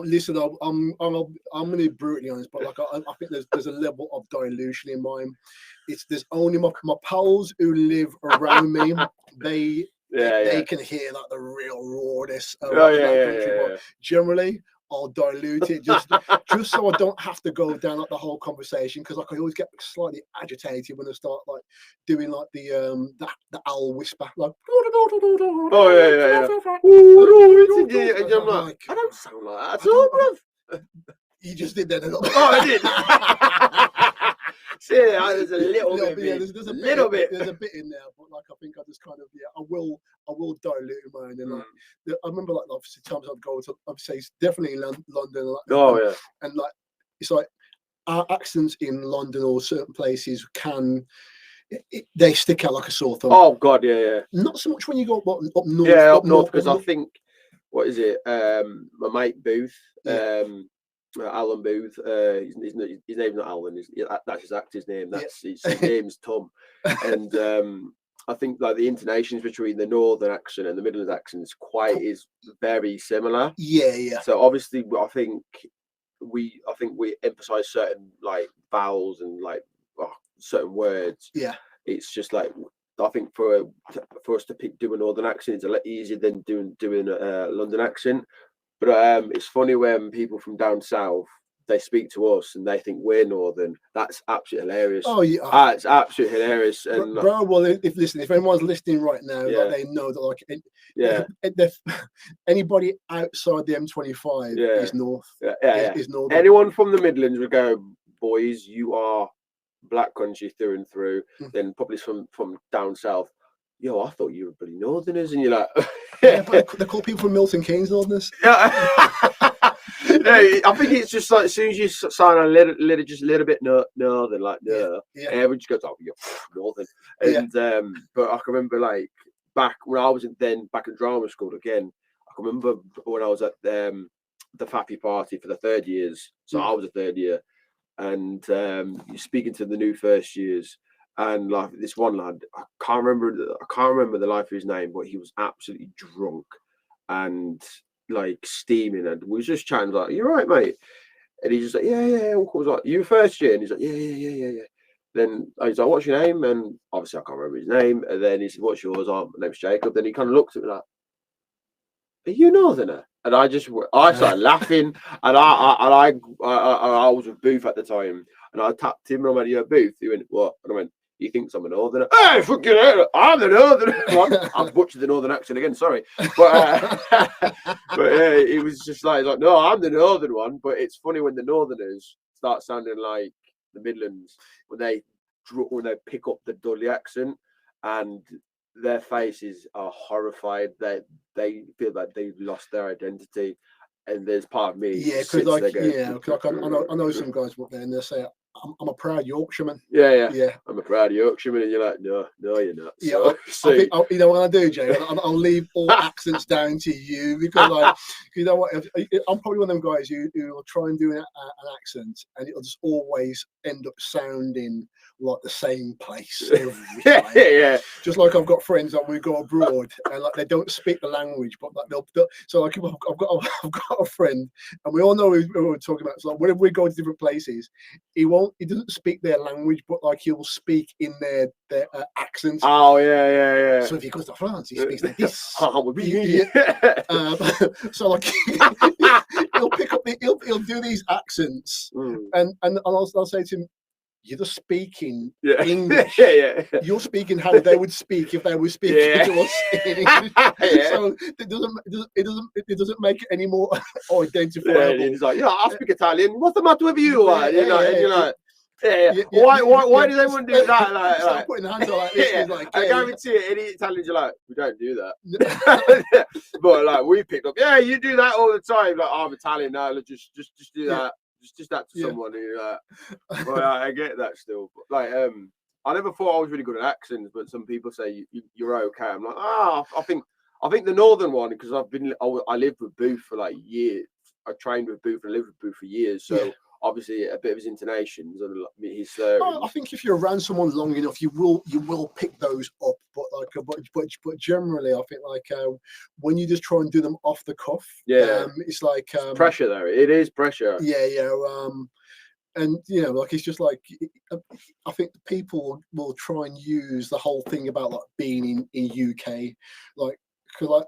Listen, I'm going to be brutally honest, but like I think there's a level of dilution in mine. There's only my pals who live around me. They can hear like the real rawness of country. But generally, I'll dilute it just so I don't have to go down like the whole conversation, because like I always get slightly agitated when I start like doing like the owl whisper, like I'm like, I don't sound like that at all, bruv. You just did that a little bit. Oh, I did. See, there's a little bit. Yeah, there's a little bit. There's a bit in there, but like I think I just kind of I will dilute mine. And like I remember like obviously times I'd go to, obviously it's definitely in London. Like, and like it's like our accents in London or certain places they stick out like a sore thumb. Oh God, yeah. Not so much when you go up north. Yeah, up north, because I think what is it? My mate Booth. Alan Booth, his name's not Alan. That's his actor's name. His name's Tom. And I think like the intonations between the northern accent and the Midlands accent is very similar. Yeah. So obviously, I think we emphasize certain like vowels and like certain words. Yeah. It's just like I think for us to do a northern accent, it's a lot easier than doing a London accent. But it's funny when people from down south, they speak to us and they think we're northern. That's absolutely hilarious. Oh yeah, it's absolutely hilarious. And bro, well, if anyone's listening right now, like, they know that like anybody outside the M25 is north. Is northern. Anyone from the Midlands would go, boys, you are black country through and through. Then probably from down south. Yo, I thought you were bloody northerners, and you're like, but they call people from Milton Keynes northerners. No, I think it's just like as soon as you sound a little bit northern, like everyone just goes, "Oh, you're northern." And but I can remember like back when I was back in drama school again. I can remember when I was at the Fappy party for the third years. So I was a third year, and you're speaking to the new first years. And like this one lad, I can't remember the life of his name, but he was absolutely drunk and like steaming, and we was just chatting like, "You're right, mate." And he's just like, "Yeah." Uncle was like, "You first year?" And he's like, "Yeah." Then he's like, "What's your name?" And obviously I can't remember his name. And then he said, "What's yours?" "Oh, my name's Jacob." Then he kind of looked at me like, "Are you northerner?" And I started laughing, and I was with Booth at the time, and I tapped him and I went, "You're Booth?" He went, "What?" And I went, "He thinks I'm a northerner." "Hey, fucking hell, I'm the northerner one." I've butchered the northern accent again, sorry. But it was just like, "No, I'm the northern one." But it's funny when the northerners start sounding like the Midlands when they pick up the Dudley accent, and their faces are horrified. They feel like they've lost their identity, and there's part of me. Yeah, because I know some guys up there and they say, I'm a proud Yorkshireman. Yeah. I'm a proud Yorkshireman, and you're like, no, you're not. Yeah, so, I think, you know what I do, Jay? I'll leave all accents down to you, because like, you know what? I'm probably one of them guys who will try and do an accent, and it'll just always end up sounding like the same place every time. Yeah. Just like I've got friends that we go abroad and like they don't speak the language, but like they'll so like I've got a friend, and we all know who we're talking about. So like whenever we go to different places, he doesn't speak their language, but like he'll speak in their accent. Oh yeah. So if he goes to France, he speaks like this. So like he'll pick up he'll do these accents, and I'll say to him, "You're just speaking English. You're speaking how they would speak if they were speaking to us in English." So it doesn't make it any more identifiable. He's like, "Yeah, I speak Italian. What's the matter with you?" And you're like, Yeah. Why does everyone do that? Like, start putting hands on like this. yeah, Like, I guarantee it. Any Italians are like, we don't do that. But like, we picked up. Yeah, you do that all the time. Like, I'm Italian now. Like, just do that. Just that to someone. And you're like, well, I get that still. But like, I never thought I was really good at accents, but some people say you're okay. I'm like, I think the northern one, because I lived with Booth for like years. I trained with Booth and lived with Booth for years, so obviously a bit of his intonations and his. I think if you're around someone long enough, you will pick those up. But like, but generally, I think like when you just try and do them off the cuff, it's like pressure though. It is pressure. Yeah. And you know, like it's just like I think people will try and use the whole thing about like being in UK, like because like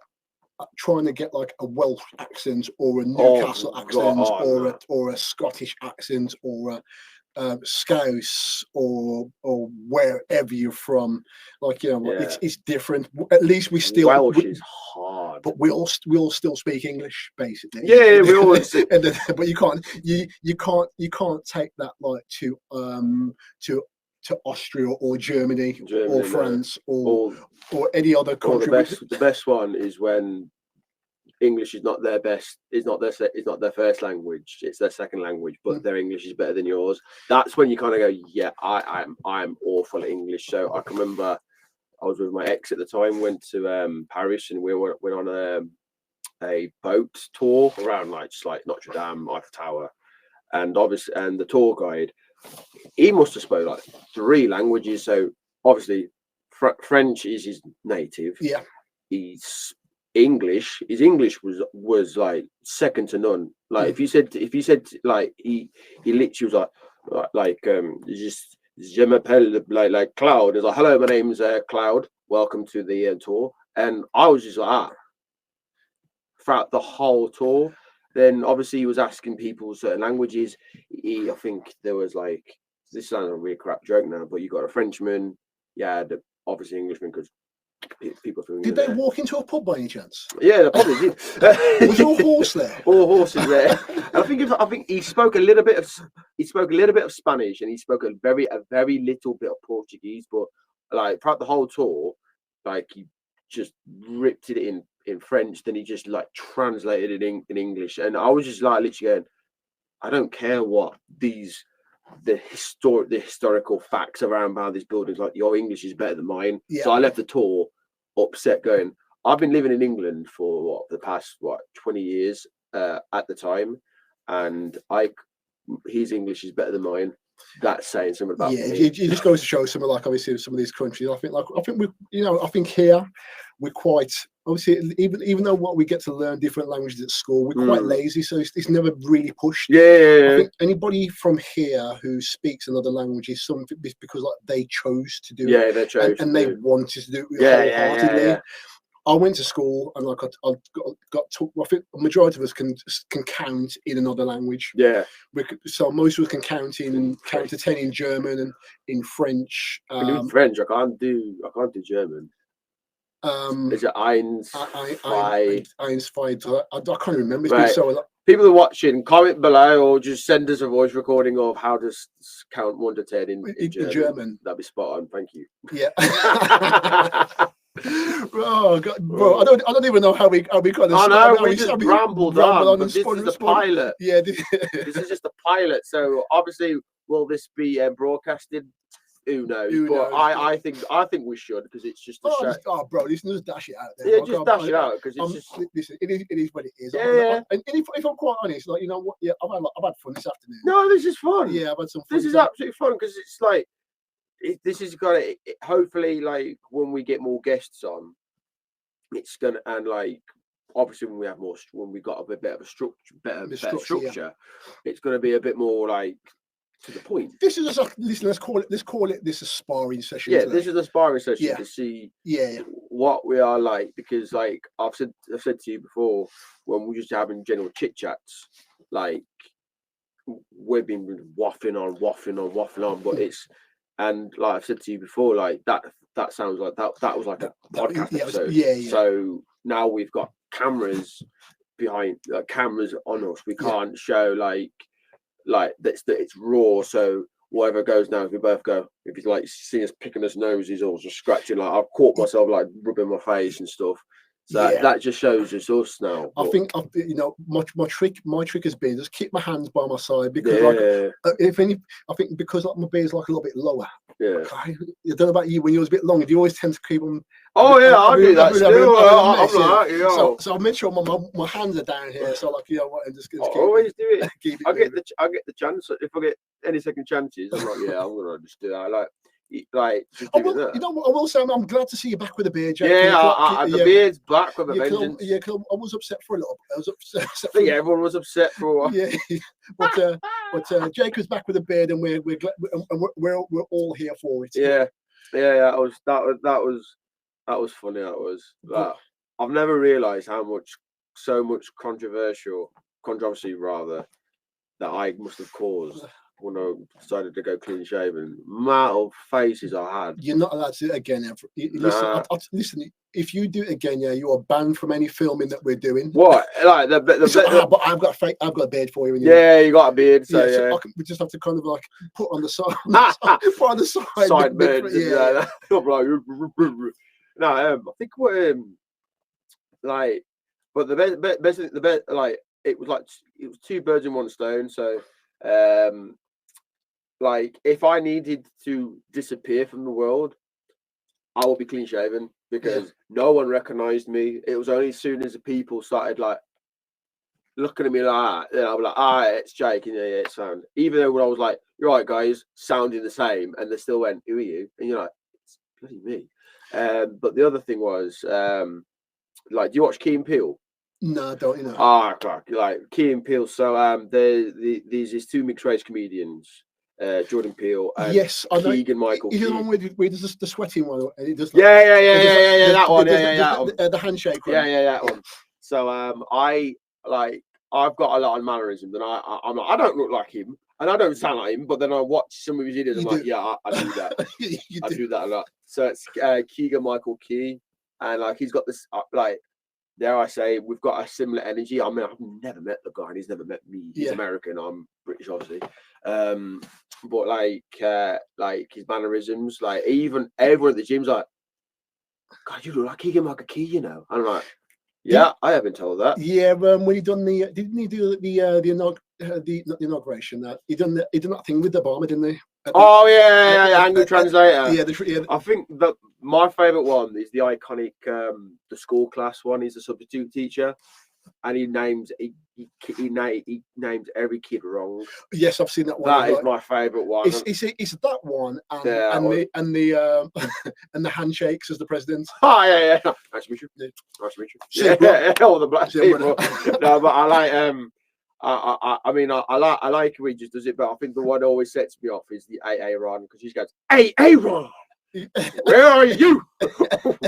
trying to get like a Welsh accent or a Newcastle accent or a Scottish accent or a Scouse or wherever you're from, like you know, it's different. At least we still Welsh is hard, but we all still speak English basically. Yeah, we all. But you can't take that like to Austria or Germany or France or any other country. The best one is when English is not their best, it's not their first language, it's their second language, but their English is better than yours. That's when you kind of go, yeah, I'm awful at English. So I can remember I was with my ex at the time, went to Paris, and we went on a boat tour around like Notre Dame, Eiffel Tower, and obviously, and the tour guide, he must have spoke like 3 languages. So obviously French is his native. Yeah. His English was like second to none. Like if you said like he literally was like just je m'appelle like Cloud. It's like, hello, my name's Cloud. Welcome to the tour. And I was just like throughout the whole tour. Then obviously he was asking people certain languages. I think there was like, this sounds like a really crap joke now, but you got a Frenchman, obviously Englishman, because people from Did they walk into a pub by any chance? Yeah, they probably did. Was your horse there? All horses there. And I think he spoke a little bit of Spanish, and he spoke a very little bit of Portuguese, but like throughout the whole tour, like he just ripped it in French, then he just like translated it in English, and I was just like literally going, I don't care what the historical facts around how these buildings, like your English is better than mine. So I left the tour upset, going, I've been living in England for the past 20 years at the time, and his English is better than mine. That's saying something about me. It just goes to show some of like obviously some of these countries. I think here we're quite obviously, even though we get to learn different languages at school, we're quite lazy, so it's never really pushed. I think anybody from here who speaks another language is something because like they chose to do it. They chose and they wanted to do it wholeheartedly. I went to school and like I got taught. I think the majority of us can count in another language. So most of us can count to 10 in German and in French. In French, I can't do German. Is it eins, zwei? Eins, zwei. I can't remember. It's been so. People who are watching, comment below or just send us a voice recording of how to count 1 to 10 in German. That'd be spot on. Thank you. Yeah. Oh God, bro! I don't even know how we got this. I know we just rambled on. But this is the pilot. Yeah, this is just the pilot. So obviously, will this be broadcasted? Who knows? But I think we should, because it's just a show. Bro, just dash it out there. Yeah, just dash it out, because it's just. Listen, it is what it is. Yeah. And if I'm quite honest, like, you know what? Yeah, I've had fun this afternoon. No, this is fun. Yeah, I've had some fun. This is absolutely fun, because it's like. This is gonna hopefully, like, when we get more guests on, it's gonna, and like obviously when we have more, when we got a bit of a structure, better structure, it's gonna be a bit more like to the point. This is just listen. Let's call it this a sparring session. Yeah, today. This is a sparring session to see what we are like, because like I've said to you before, when we're just having general chit chats, like we've been waffling on, but it's. And like I've said to you before, like that sounds like that was like a podcast episode. So now we've got cameras behind, cameras on us. We can't show like that it's raw. So whatever goes now, we both go. If he's like seeing us picking his noses or just scratching, like I've caught myself like rubbing my face and stuff. So that just shows it's us now. I think you know my trick has been just keep my hands by my side because like if any, I think because like my beard's like a little bit lower. Yeah. I don't know about you when yours a bit longer. Do you always tend to keep them? Oh yeah, I do that still. I'm like, so I make sure my hands are down here. So like what, and just I always do it. I get moving. the chance if I get any second chances. I'm like, yeah, I'm gonna just do that. Just you know what? I will say I'm glad to see you back with a beard, Jake. Yeah, the beard's back with a vengeance. Yeah, cause I was upset for a little bit. I was upset. Yeah, everyone was upset for a while. Yeah, but Jake was back with a beard, and we're glad, and we're all here for it. Yeah. That was funny. That was. I've never realised so much controversy rather that I must have caused when I decided to go clean shaven. Amount of faces I had. You're not allowed to do it again. Listen, if you do it again, you are banned from any filming that we're doing. What? Like but I've got a beard for you. Yeah, you got a beard. So we just have to kind of like put on the side. Put on the side. Side beard. Yeah. No, I think what but the best like it was two birds in one stone. So like if I needed to disappear from the world, I will be clean shaven because no one recognized me. It was only as soon as the people started like looking at me like that, then I was like, it's Jake, and it's sound. Even though when I was like, you're right, guys, sounding the same, and they still went, who are you? And you're like, it's bloody me. But the other thing was, like, do you watch Key and Peele? No, don't you know? God, like Key and Peele. So there's these two mixed race comedians. Jordan Peele and Keegan-Michael Key. Is the one where there's the sweating one? And it does that one. The handshake one. Yeah, that one. So I've got a lot of mannerisms, and I don't look like him, and I don't sound like him. But then I watch some of his videos, and I'm like, yeah, I do that. I do that a lot. So it's Keegan-Michael Key, and like he's got this like. Dare I say, we've got a similar energy. I mean, I've never met the guy, and he's never met me. He's American. I'm British, obviously. But like his mannerisms, like even everyone at the gym's like, God, you look like Keegan-Michael Key, you know. And I'm like, yeah, I haven't told that. Yeah, when he done didn't he do the inauguration? He done that thing with the bomber, didn't he? Angry translator. Yeah, I think that my favourite one is the iconic the school class one. He's a substitute teacher, and he names every kid wrong. Yes, I've seen that one. That is my favourite one. It's that one and the handshakes as the president. Oh yeah. Nice to meet you. Nice to meet you. Yeah, all the black people. No, but I like I mean, I like how he just does it, but I think the one that always sets me off is the AA Ron, because he goes, "Hey, Ron, where are you?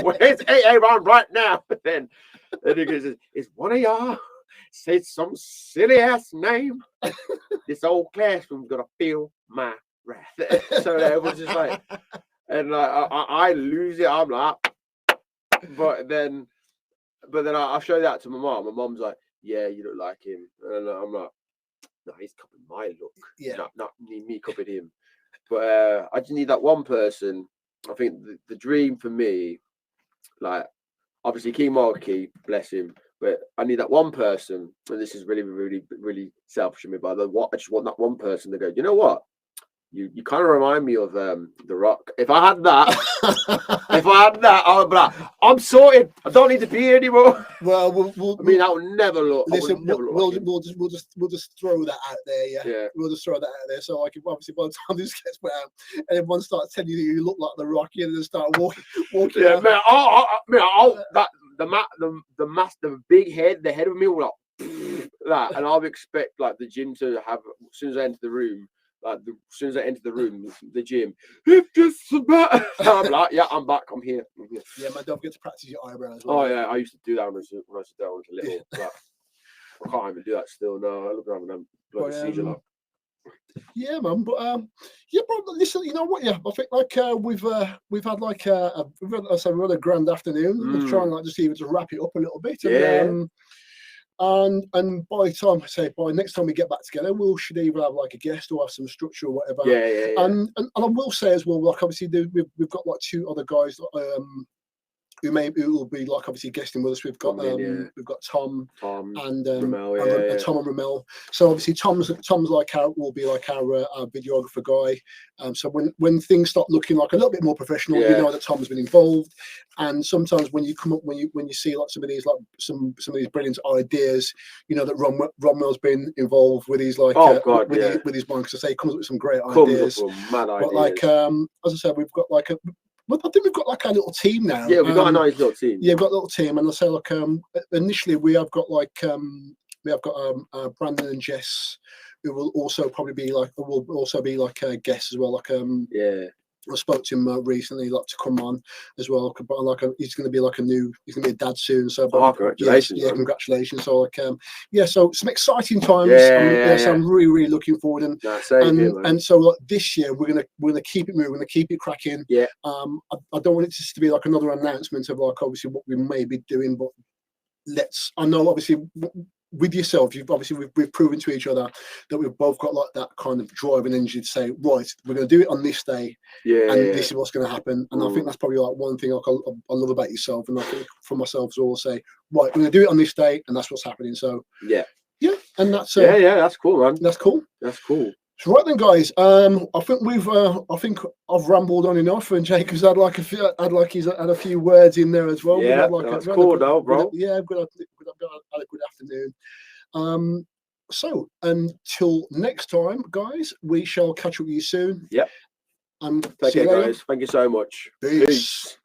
Where's AA Ron right now?" Then he goes, "Is one of y'all said some silly ass name? This old classroom's gonna feel my wrath." So it was just like, and like I lose it. I'm like, but then I show that to my mom. My mom's like, yeah, you look like him. And I'm like, no, he's copying my look. Yeah. Not me copying him. But I just need that one person. I think the dream for me, like, obviously Keegan-Michael Key, bless him, but I need that one person, and this is really, really, really selfish of me, but I just want that one person to go, you know what? You kind of remind me of The Rock. If I had that, I would be like, I'm sorted. I don't need to be here anymore. Well, I mean, I will never look. Listen, we'll just throw that out there. Yeah. We'll just throw that out there. So, like, obviously, by the time this gets put out, and everyone starts telling you look like The Rock, and then start walking. Yeah, out. The big head, the head of me will like that, and I'll expect like the gym to have as soon as I enter the room. Like as soon as I enter the room, the gym, if just about. I'm like, yeah, I'm back. I'm here. Yeah, man, don't forget to practice your eyebrows as well. Oh yeah, I used to do that when I was little. But I can't even do that still. No, I look around with bloody seizure. Like. Yeah, man. But yeah, bro. Listen, you know what? Yeah, I think like we've had like we've had a grand afternoon. We're trying like just even to wrap it up a little bit. And, And by the time, I say, by next time we get back together, we should either have like a guest or have some structure or whatever. Yeah. And I will say as well, like obviously we've got like 2 other guys who will be like obviously guesting with us. We've got Tom and Ramel, Tom and Ramel. So obviously Tom's like will be like our videographer guy. So when things start looking like a little bit more professional, we know that Tom's been involved. And sometimes when you come up when you see like some of these like some of these brilliant ideas, you know that Ramel's been involved with his like with his mind, because I say he comes up with some great ideas. Mad ideas. But like as I said, we've got like I think we've got like a little team now. Yeah, we've got a nice little team. Yeah, we've got a little team, and I'll say like initially we have got like Brandon and Jess, who will also probably be like guests as well. Like I spoke to him recently, like to come on as well. But like he's going to be like he's going to be a dad soon. So congratulations! Yeah, congratulations. So like so some exciting times. So I'm really looking forward. And so like this year we're gonna keep it moving. We're gonna keep it cracking. Yeah. I don't want it just to be like another announcement of like obviously what we may be doing, but I know obviously with yourself, we've proven to each other that we've both got like that kind of drive and energy to say, right, we're going to do it on this day, this is what's going to happen. And I think that's probably like one thing like I love about yourself, and I think for myself as well, say, right, we're going to do it on this day, and that's what's happening. So and that's that's cool, man. That's cool. So right then, guys, I think I've rambled on enough, and Jacob's had a few words in there as well. Yeah, that's cool, though, bro. We've had a good afternoon. So until next time, guys, we shall catch up with you soon. Yep. Take care, guys. Thank you so much. Peace.